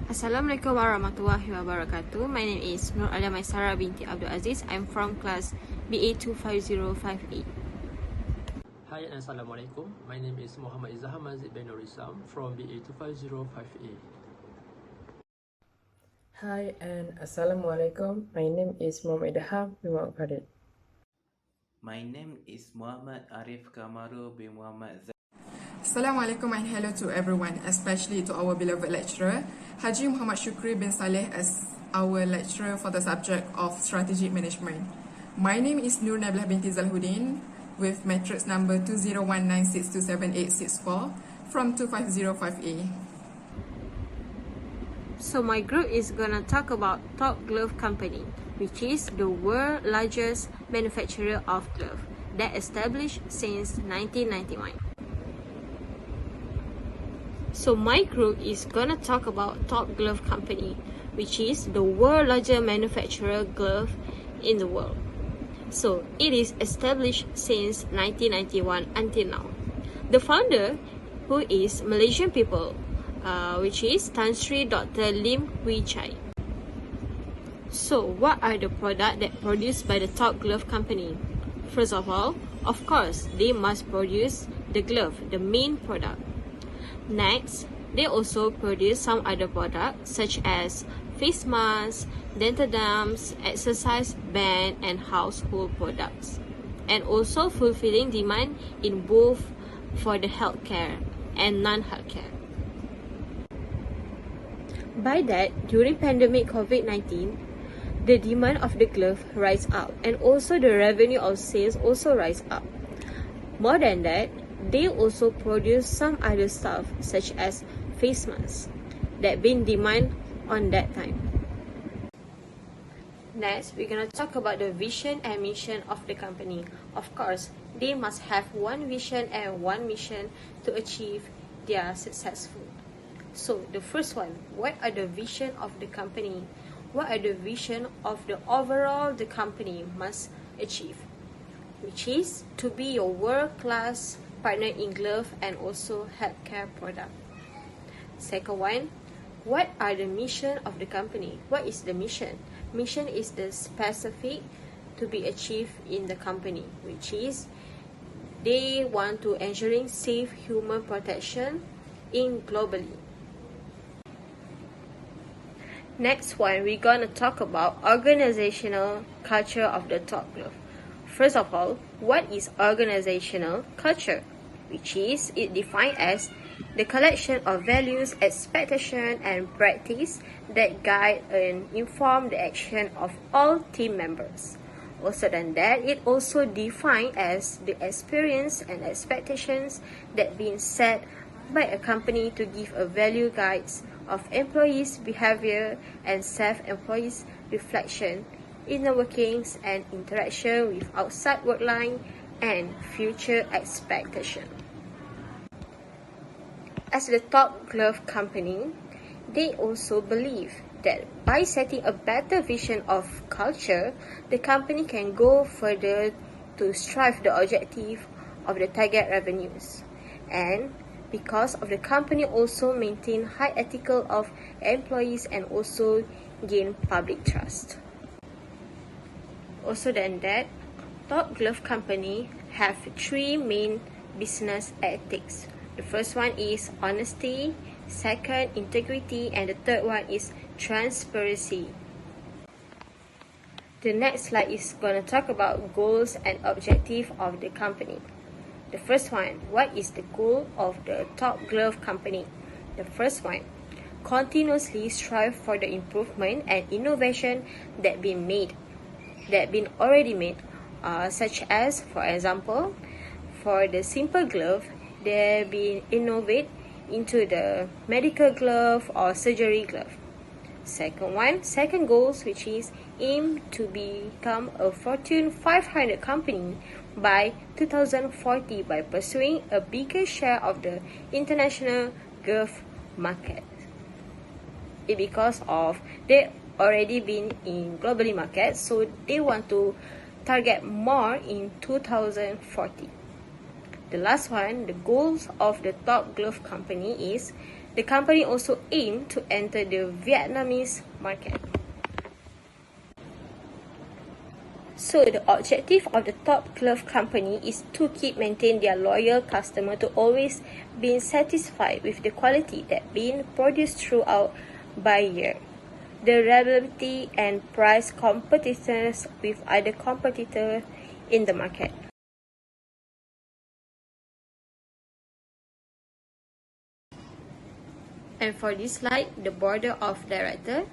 Assalamualaikum warahmatullahi wabarakatuh. My name is Nur Alia Maisara binti Abdul Aziz. I'm from class BA25058. Hi and Assalamualaikum. My name is Muhammad Izzahar Mazid bin Nur Islam from BA25058. Hi and Assalamualaikum. My name is Muhammad Idham bin Muhammad Khalid. My name is Muhammad Arif Kamaru bin Muhammad Assalamualaikum and hello to everyone, especially to our beloved lecturer, Haji Muhammad Shukri bin Saleh as our lecturer for the subject of Strategic Management. My name is Nur Nabilah binti Zalhuddin with matrix number 2019627864 from 2505A. So my group is gonna talk about Top Glove Company, which is the world's largest manufacturer of glove that established since 1991. So my group is gonna talk about Top Glove Company, which is the world's largest manufacturer glove in the world. So it is established since 1991 until now. The founder, who is Malaysian people, which is Tan Sri Dr. Lim Hui Chai. So what are the products that produced by the Top Glove Company? First of all, of course, they must produce the glove, the main product. Next, they also produce some other products such as face masks, dental dams, exercise band, and household products, and also fulfilling demand in both for the healthcare and non-healthcare. By that, during pandemic COVID-19, the demand of the glove rise up, and also the revenue of sales also rise up. More than that, they also produce some other stuff such as face masks that been demand on that time. Next, we're gonna talk about the vision and mission of the company. Of course, they must have one vision and one mission to achieve their successful. So the first one, what are the vision of the company? What are the vision of the overall the company must achieve? Which is to be your world-class partner in glove and also healthcare product. Second one, what are the mission of the company? What is the mission? Mission is the specific to be achieved in the company, which is they want to ensuring safe human protection in globally. Next one, we're gonna talk about organizational culture of the Top Glove. First of all, what is organizational culture? Which is it defined as the collection of values, expectation, and practice that guide and inform the action of all team members. Also than that, it also defined as the experience and expectations that being set by a company to give a value guides of employees' behavior and self-employees' reflection in the workings and interaction with outside work line and future expectation. As the Top Glove Company, they also believe that by setting a better vision of culture, the company can go further to strive the objective of the target revenues. And because of the company also maintain high ethical of employees and also gain public trust. Also than that, Top Glove Company have three main business ethics. The first one is honesty, second, integrity, and the third one is transparency. The next slide is going to talk about goals and objective of the company. The first one, what is the goal of the Top Glove Company? The first one, continuously strive for the improvement and innovation that been already made, such as, for example, for the simple glove, they have been innovate into the medical glove or surgery glove. Second goals, which is aim to become a Fortune 500 company by 2040 by pursuing a bigger share of the international glove market. It because of they already been in globally market, so they want to target more in 2040. The last one, the goals of the Top Glove Company is The company also aimed to enter the Vietnamese market. So the objective of the top glove company is to maintain their loyal customer to always being satisfied with the quality that being produced throughout by year. The reliability and price competitiveness with other competitors in the market. And for this slide, the board of director,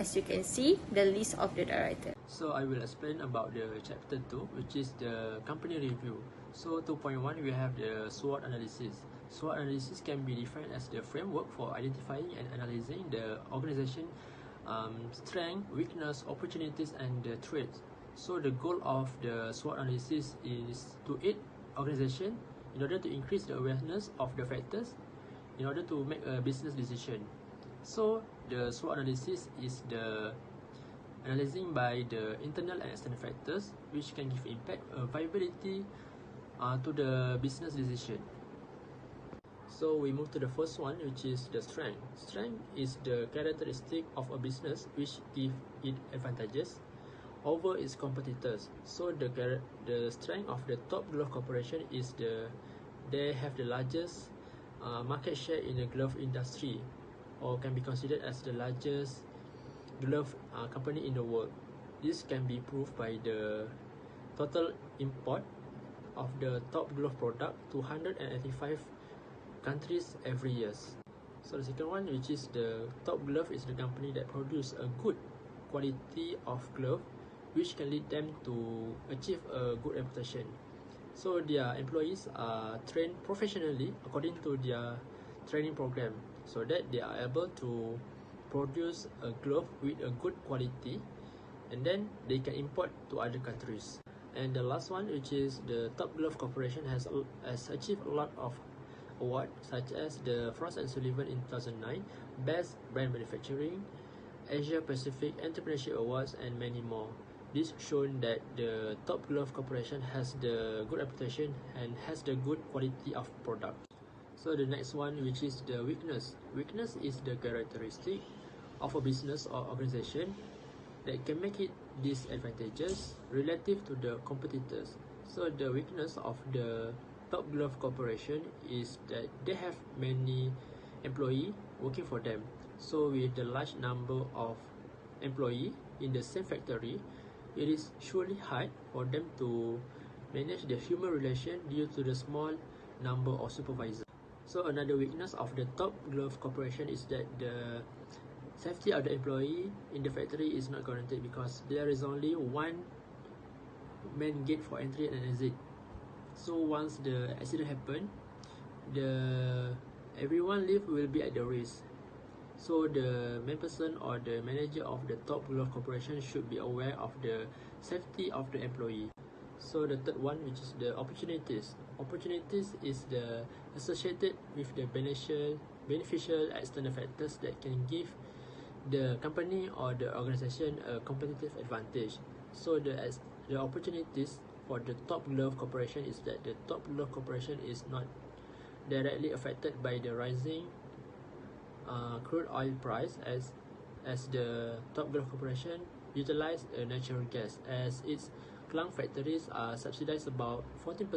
as you can see, the list of the director. So I will explain about the chapter 2, which is the company review. So 2.1, we have the SWOT analysis. SWOT analysis can be defined as the framework for identifying and analyzing the organization strength, weakness, opportunities, and the threats. So the goal of the SWOT analysis is to aid organization in order to increase the awareness of the factors in order to make a business decision. So the SWOT analysis is the analyzing by the internal and external factors which can give impact viability to the business decision. So we move to the first one, which is the strength. Strength is the characteristic of a business which give it advantages over its competitors. So the strength of the top glove corporation is they have the largest market share in the glove industry, or can be considered as the largest glove company in the world. This can be proved by the total import of the top glove product to 185 countries every year. So the second one, which is the top glove, is the company that produce a good quality of glove which can lead them to achieve a good reputation. So their employees are trained professionally according to their training program, so that they are able to produce a glove with a good quality, and then they can import to other countries. And the last one, which is the Top Glove Corporation, has achieved a lot of awards, such as the Frost & Sullivan in 2009 Best Brand Manufacturing, Asia Pacific Entrepreneurship Awards, and many more. This shown that the Top Glove Corporation has the good reputation and has the good quality of product. So the next one, which is the weakness. Weakness is the characteristic of a business or organization that can make it disadvantageous relative to the competitors. So the weakness of the Top Glove Corporation is that they have many employees working for them. So with the large number of employees in the same factory, it is surely hard for them to manage the human relation due to the small number of supervisors. So another weakness of the Top Glove Corporation is that the safety of the employee in the factory is not guaranteed, because there is only one main gate for entry and exit. So once the accident happen, everyone live will be at the risk. So the main person or the manager of the Top Glove Corporation should be aware of the safety of the employee. So the third one, which is the opportunities. Opportunities is the associated with the beneficial external factors that can give the company or the organization a competitive advantage. So the opportunities for the Top Glove Corporation is that the Top Glove Corporation is not directly affected by the rising crude oil price, as the Top Glove Corporation utilize natural gas, as its Klang factories are subsidized about 14%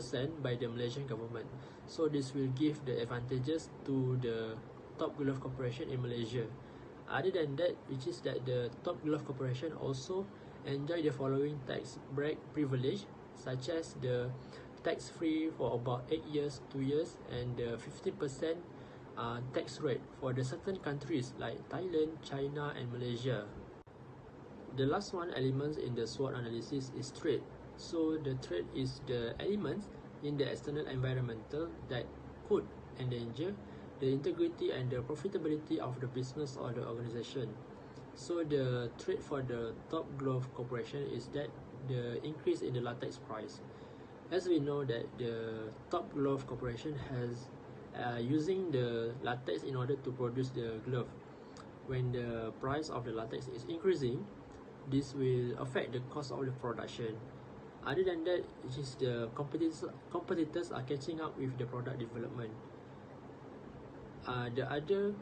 by the Malaysian government. So this will give the advantages to the Top Glove Corporation in Malaysia. Other than that, which is that the Top Glove Corporation also enjoy the following tax break privilege, such as the tax free for about 8 years, 2 years, and the 50% tax rate for the certain countries like Thailand, China, and Malaysia. The last one element in the SWOT analysis is threat. So the threat is the elements in the external environmental that could endanger the integrity and the profitability of the business or the organization. So the threat for the Top Glove Corporation is that the increase in the latex price. As we know that the Top Glove Corporation has using the latex in order to produce the glove. When the price of the latex is increasing, this will affect the cost of the production. Other than that, it is the competitors are catching up with the product development. the other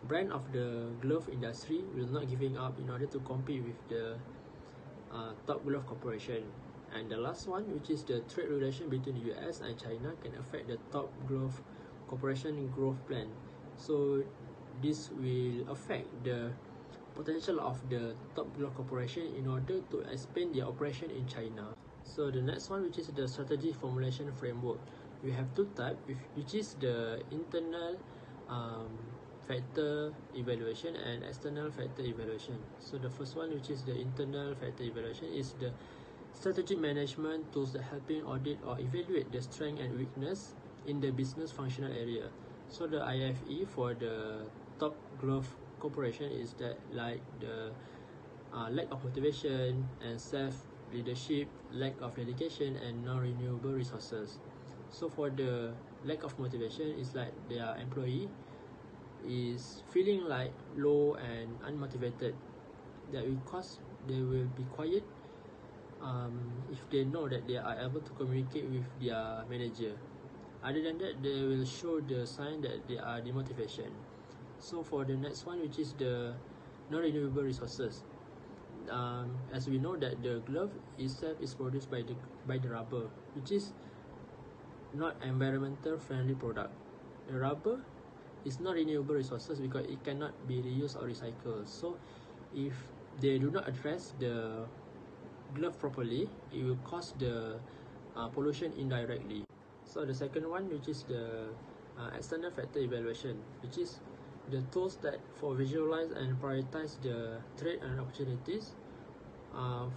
brand of the glove industry will not giving up in order to compete with the top glove corporation. And the last one, which is the trade relation between the US and China, can affect the top glove corporation growth plan. So this will affect the potential of the top glove corporation in order to expand their operation in China. So the next one, which is the strategy formulation framework, we have two types, which is the internal factor evaluation and external factor evaluation. So the first one, which is the internal factor evaluation, is the strategic management tools that helping audit or evaluate the strength and weakness in the business functional area. So the IFE for the top glove corporation is that like the lack of motivation and self-leadership, lack of dedication, and non-renewable resources. So for the lack of motivation, is like their employee is feeling like low and unmotivated. That will cause they will be quiet if they know that they are able to communicate with their manager. Other than that, they will show the sign that they are demotivation. So for the next one, which is the non-renewable resources, as we know that the glove itself is produced by the rubber, which is not environmental friendly product. The rubber is not renewable resources because it cannot be reused or recycled. So if they do not address the glove properly, it will cause the pollution indirectly. So the second one, which is the external factor evaluation, which is the tools that for visualize and prioritize the trade and opportunities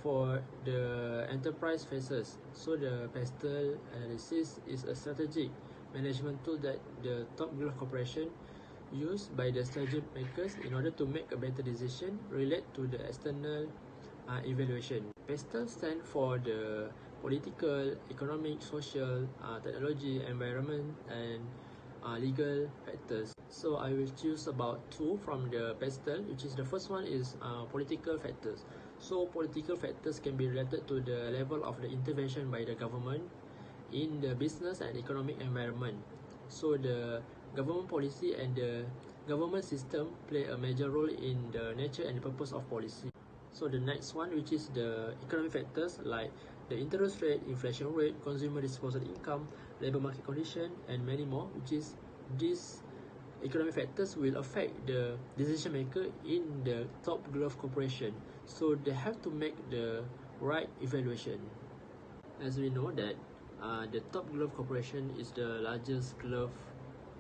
for the enterprise faces. So the PESTEL analysis is a strategic management tool that the top glove corporation used by the strategy makers in order to make a better decision relate to the external evaluation. PESTEL stand for the political, economic, social, technology, environment, and legal factors. So I will choose about two from the PESTEL, which is the first one is political factors. So political factors can be related to the level of the intervention by the government in the business and economic environment. So the government policy and the government system play a major role in the nature and the purpose of policy. So the next one, which is the economic factors like the interest rate, inflation rate, consumer disposable income, labor market condition, and many more, which is these economic factors will affect the decision maker in the top glove corporation. So they have to make the right evaluation. As we know that the top glove corporation is the largest glove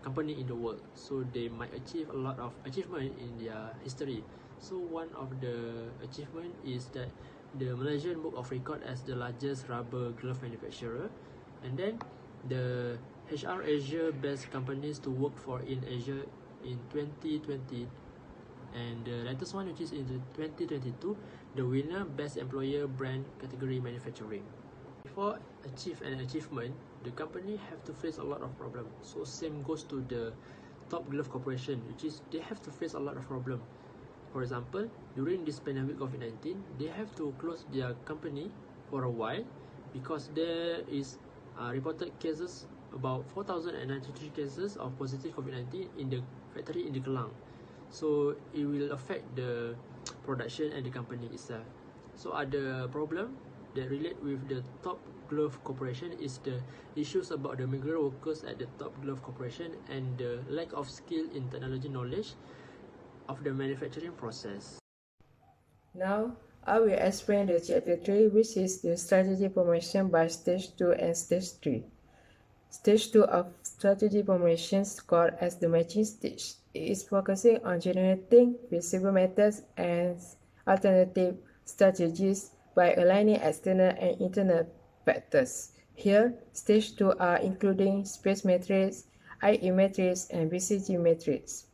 company in the world, so they might achieve a lot of achievement in their history. So one of the achievement is that the Malaysian Book of Record as the largest rubber glove manufacturer, and then the HR Asia Best Companies to Work For in Asia in 2020, and the latest one, which is in 2022, the winner Best Employer Brand Category Manufacturing. Before achieve an achievement, the company have to face a lot of problems. So same goes to the top glove corporation, which is they have to face a lot of problems. For example, during this pandemic COVID-19, they have to close their company for a while because there is reported cases, about 4,093 cases of positive COVID-19 in the factory in the Kelang. So it will affect the production and the company itself. So other problem that relate with the top glove corporation is the issues about the migrant workers at the top glove corporation and the lack of skill in technology knowledge of the manufacturing process. Now, I will explain the chapter 3, which is the strategy formation by stage 2 and stage 3. Stage 2 of strategy formation is called as the matching stage. It is focusing on generating feasible methods and alternative strategies by aligning external and internal factors. Here, stage 2 are including space matrix, IE matrix, and BCG matrix.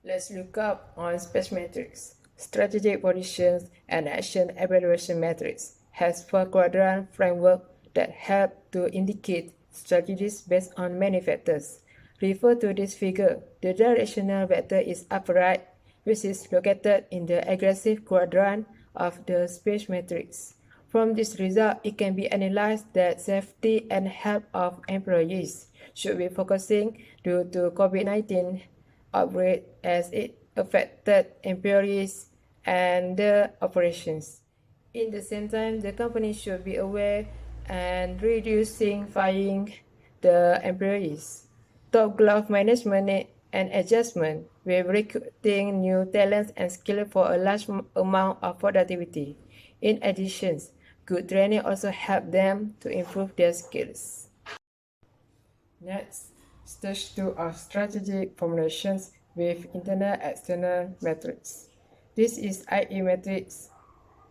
Let's look up on space matrix. Strategic positions and action evaluation matrix has 4-quadrant framework that help to indicate strategies based on many factors. Refer to this figure. The directional vector is upright, which is located in the aggressive quadrant of the space matrix. From this result, it can be analyzed that safety and health of employees should be focusing due to COVID-19 outbreak as it affected employees and the operations. In the same time, the company should be aware and reducing firing the employees. Top glove management and adjustment with recruiting new talents and skills for a large amount of productivity. In addition, good training also help them to improve their skills. Next, stage 2 of strategic formulations with internal external metrics. This is IE metrics,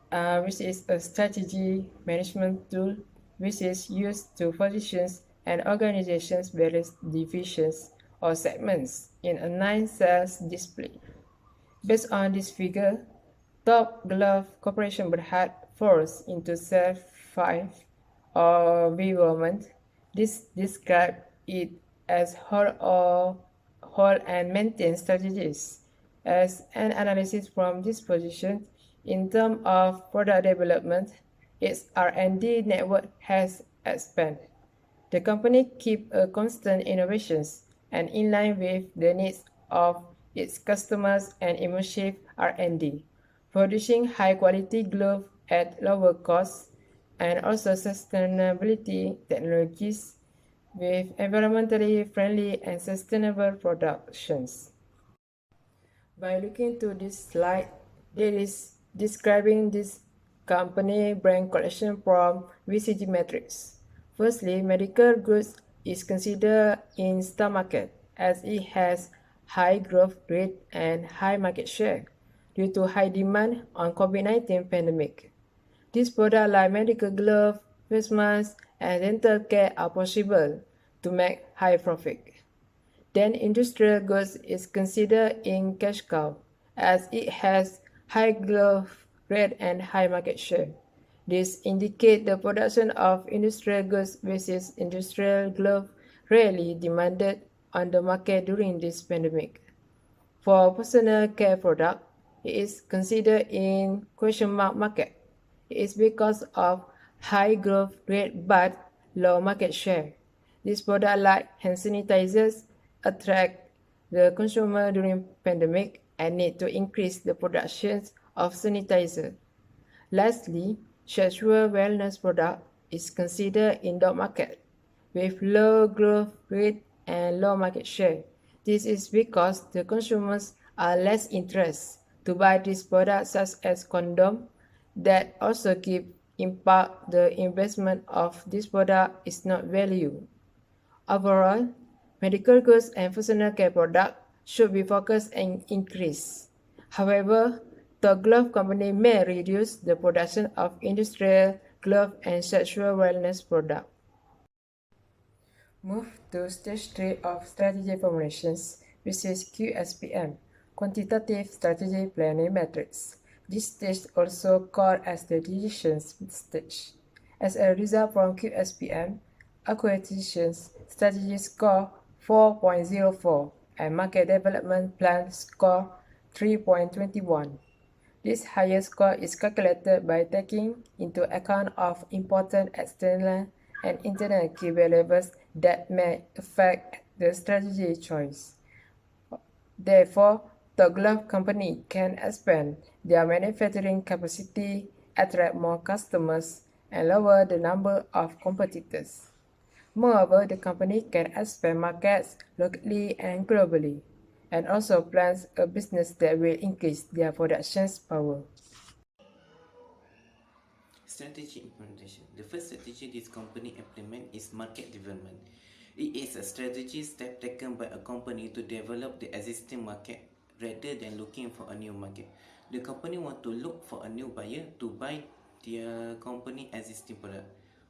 which is a strategy management tool which is used to position an organization's various divisions or segments in a 9-cell display. Based on this figure, Top Glove Corporation BERHAD falls into cell 5 or V-Woman. This describes it as whole and maintain strategies. As an analysis from this position, in terms of product development, its R&D network has expanded. The company keeps a constant innovations and in line with the needs of its customers and immersive R&D, producing high-quality gloves at lower costs and also sustainability technologies with environmentally friendly and sustainable productions. By looking to this slide, it is describing this company brand collection from VCG metrics. Firstly, medical goods is considered in star market as it has high growth rate and high market share due to high demand on COVID-19 pandemic. These products like medical gloves, face masks, and dental care are possible to make high profit. Then industrial goods is considered in cash cow as it has high growth rate and high market share. This indicates the production of industrial goods versus industrial glove rarely demanded on the market during this pandemic. For personal care product, it is considered in question mark market. It is because of high growth rate but low market share. This product like hand sanitizers attract the consumer during pandemic and need to increase the production of sanitizer. Lastly, sexual wellness product is considered in dog market with low growth rate and low market share. This is because the consumers are less interested to buy these products such as condom that also keep impact the investment of this product is not value. Overall, medical goods and personal care products should be focused and increased. However, the glove company may reduce the production of industrial glove and sexual wellness products. Move to stage 3 of strategy formulations, which is QSPM, Quantitative Strategy Planning Matrix. This stage also called as the decision stage. As a result from QSPM, acquisition strategy score 4.04 and market development plan score 3.21. This higher score is calculated by taking into account of important external and internal key variables that may affect the strategy choice. Therefore, the glove company can expand their manufacturing capacity, attract more customers, and lower the number of competitors. Moreover, the company can expand markets locally and globally, and also plans a business that will increase their production power. Strategy implementation. The first strategy this company implement is market development. It is a strategy step taken by a company to develop the existing market rather than looking for a new market. The company want to look for a new buyer to buy their company existing product.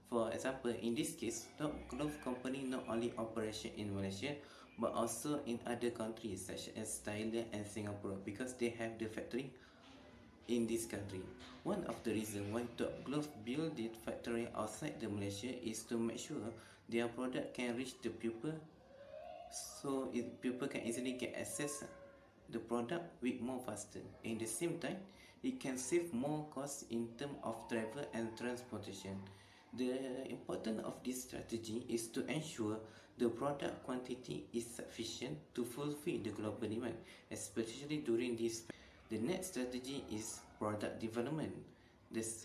For example, in this case, Top Glove Company not only operation in Malaysia but also in other countries such as Thailand and Singapore because they have the factory in this country. One of the reasons why Top Glove build the factory outside the Malaysia is to make sure their product can reach the people so people can easily get access the product with more faster. In the same time, It can save more costs in terms of travel and transportation. The importance of this strategy is to ensure the product quantity is sufficient to fulfill the global demand, especially during this. The next strategy is product development. This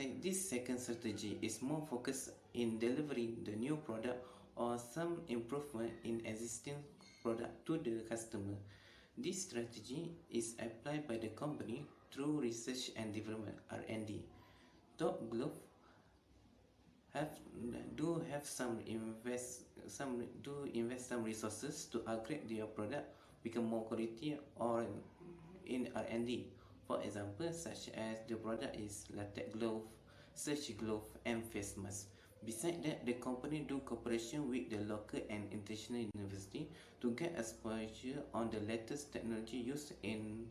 second strategy is more focused in delivering the new product or some improvement in existing product to the customer. This strategy is applied by the company through research and development (R&D). Top Glove invest some resources to upgrade their product, become more quality or in R&D. For example, such as the product is latex glove, surgical glove, and face mask. Besides that, the company do cooperation with the local and international university to get exposure on the latest technology used in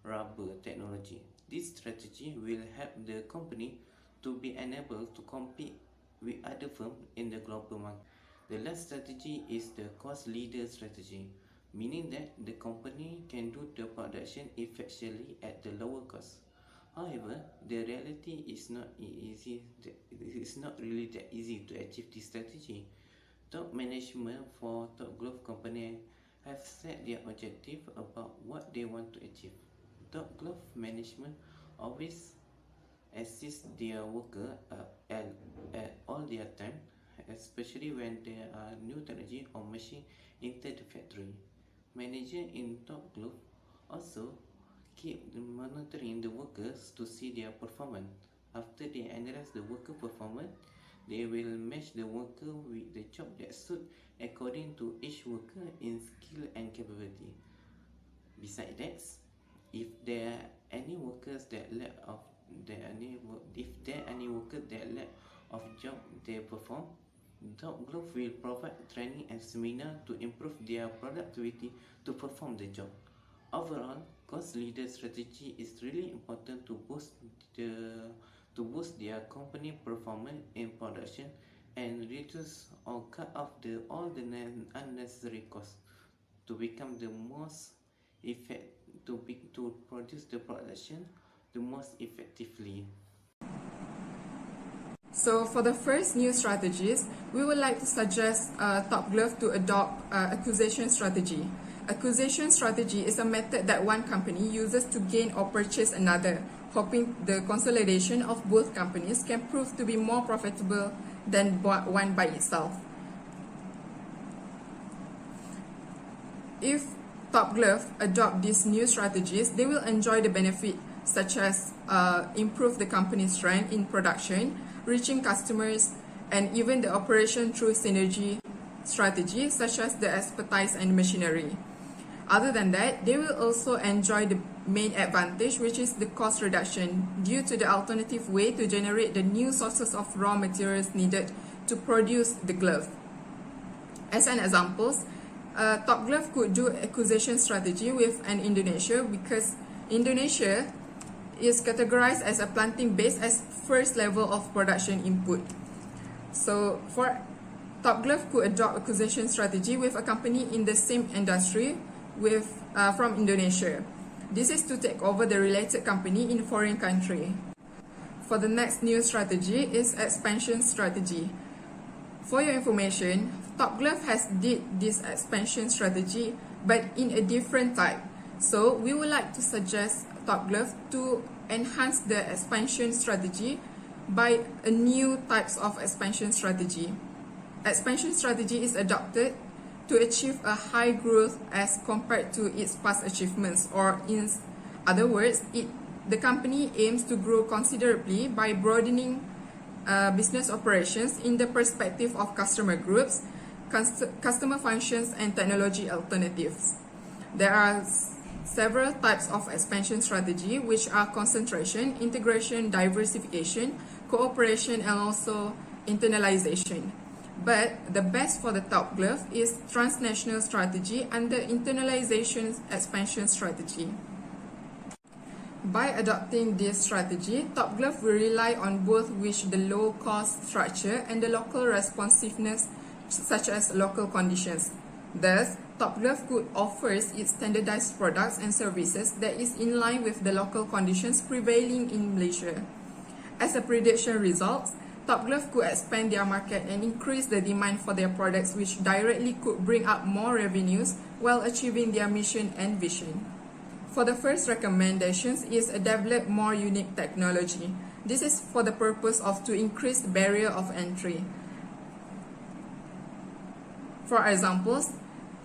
rubber technology. This strategy will help the company to be enabled to compete with other firms in the global market. The last strategy is the cost leader strategy, meaning that the company can do the production effectively at the lower cost. However, the reality is not really that easy to achieve this strategy. Top management for Top Glove company have set their objective about what they want to achieve. Top Glove management always assist their worker at all their time, especially when there are new technology or machine enter the factory. Manager in Top Glove also keep monitoring the workers to see their performance. After they analyze the worker performance, they will match the worker with the job that suit according to each worker in skill and capability. Besides that, if there are any workers that lack of job they perform, Top Glove will provide training and seminar to improve their productivity to perform the job. Overall, cost leader strategy is really important to boost their company performance in production and reduce or cut off all the unnecessary costs to become the most to produce the production the most effectively. So for the first new strategies, we would like to suggest Top Glove to adopt acquisition strategy. Acquisition strategy is a method that one company uses to gain or purchase another, hoping the consolidation of both companies can prove to be more profitable than one by itself. If Top Glove adopt these new strategies, they will enjoy the benefit such as improve the company's strength in production, reaching customers, and even the operation through synergy strategy such as the expertise and machinery. Other than that, they will also enjoy the main advantage, which is the cost reduction due to the alternative way to generate the new sources of raw materials needed to produce the glove. As an example, Top Glove could do acquisition strategy with Indonesia because Indonesia is categorized as a planting base as first level of production input. So for Top Glove could adopt acquisition strategy with a company in the same industry from Indonesia. This is to take over the related company in foreign country. For the next new strategy is expansion strategy. For your information, Top Glove has did this expansion strategy but in a different type. So we would like to suggest Top Glove to enhance the expansion strategy by a new types of expansion strategy. Expansion strategy is adopted to achieve a high growth as compared to its past achievements, or in other words, the company aims to grow considerably by broadening business operations in the perspective of customer groups, customer functions, and technology alternatives. There are several types of expansion strategy, which are concentration, integration, diversification, cooperation, and also internalization. But the best for the Top Glove is transnational strategy and the internalization expansion strategy. By adopting this strategy, Top Glove will rely on both the low-cost structure and the local responsiveness, such as local conditions. Thus, Top Glove Group offers its standardized products and services that is in line with the local conditions prevailing in Malaysia. As a prediction result, Top Glove could expand their market and increase the demand for their products, which directly could bring up more revenues while achieving their mission and vision. For the first recommendations is develop more unique technology. This is for the purpose of to increase the barrier of entry. For examples,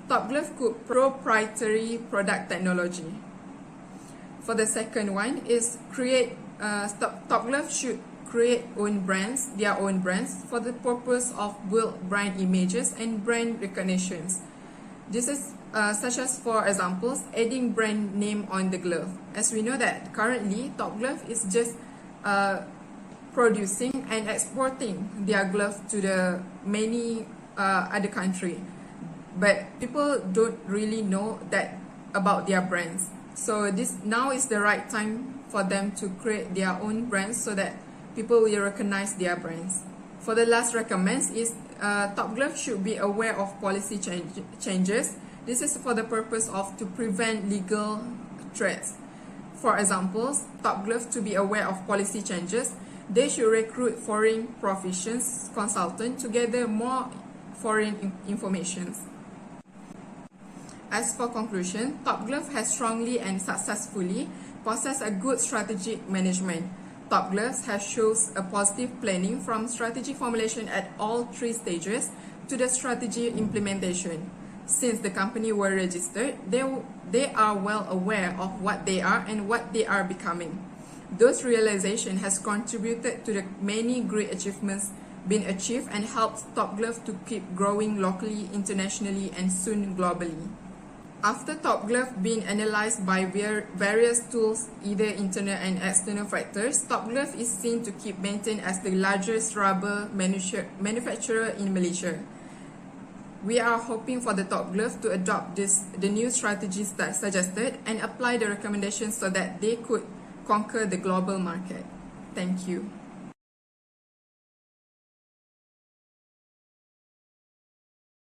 Top Glove could proprietary product technology. For the second one is Top Glove should create their own brands for the purpose of build brand images and brand recognitions. This is such as, for examples, adding brand name on the glove. As we know that currently Top Glove is just producing and exporting their glove to the many other country, but people don't really know that about their brands. So this now is the right time for them to create their own brands so that people will recognize their brands. For the last recommends is Top Glove should be aware of policy changes. This is for the purpose of to prevent legal threats. For examples, Top Glove to be aware of policy changes, they should recruit foreign proficiency consultants to gather more foreign information. As for conclusion, Top Glove has strongly and successfully possessed a good strategic management. Top Glove has shows a positive planning from strategy formulation at all three stages to the strategy implementation. Since the company were registered, they are well aware of what they are and what they are becoming. Those realization has contributed to the many great achievements being achieved and helped Top Glove to keep growing locally, internationally, and soon globally. After Top Glove being analyzed by various tools, either internal and external factors, Top Glove is seen to keep maintained as the largest rubber manufacturer in Malaysia. We are hoping for the Top Glove to adopt the new strategies that suggested and apply the recommendations so that they could conquer the global market. Thank you.